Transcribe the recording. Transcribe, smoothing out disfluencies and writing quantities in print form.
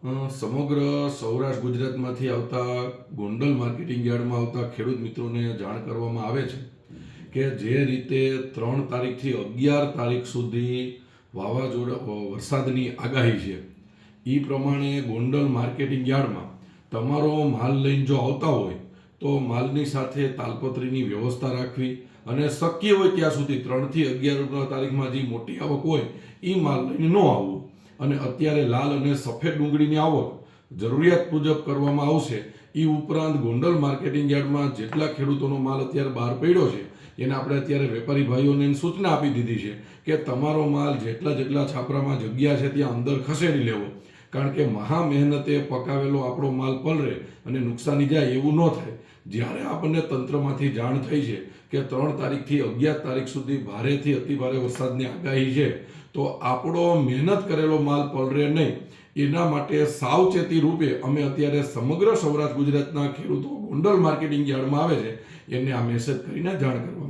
સમગ્ર સૌરાષ્ટ્ર ગુજરાતમાંથી આવતા ગોંડલ માર્કેટિંગ યાર્ડમાં આવતા ખેડૂત મિત્રોને જાણ કરવામાં આવે છે કે જે રીતે 3 તારીખથી 11 તારીખ સુધી વાવાઝોડા વરસાદની આગાહી છે એ પ્રમાણે ગોંડલ માર્કેટિંગ યાર્ડમાં તમારો માલ લઈને જો આવતા હોય તો માલની સાથે તાલપત્રીની વ્યવસ્થા રાખવી અને શક્ય હોય ત્યાં સુધી 3 થી 11 તારીખમાં જે મોટી આવક હોય એ માલ લઈને ન આવવું. અને અત્યારે લાલ અને સફેદ ડુંગળીની આવક જરૂરિયાત મુજબ કરવામાં આવશે. એ ઉપરાંત ગોંડલ માર્કેટિંગ યાર્ડમાં જેટલા ખેડૂતોનો માલ અત્યારે બહાર પડ્યો છે એને આપણે અત્યારે વેપારી ભાઈઓને સૂચના આપી દીધી છે કે તમારો માલ જેટલા છાપરામાં જગ્યા છે ત્યાં અંદર ખસેડી લેવો, કારણ કે મહા મહેનતે પકાવેલો આપણો માલ પલરે અને નુકસાની જાય એવું ન થાય. જ્યારે આપણને તંત્રમાંથી જાણ થઈ છે કે 3 તારીખથી 11 તારીખ સુધી ભારેથી અતિભારે વરસાદની આગાહી છે, તો આપણો મહેનત કરેલો માલ પલરે નહીં એના માટે સાવચેતી રૂપે અમે અત્યારે સમગ્ર સૌરાષ્ટ્ર ગુજરાતના ખેડૂતો ગોંડલ માર્કેટિંગ યાર્ડમાં આવે છે એને આ મેસેજ કરીને જાણ કરવા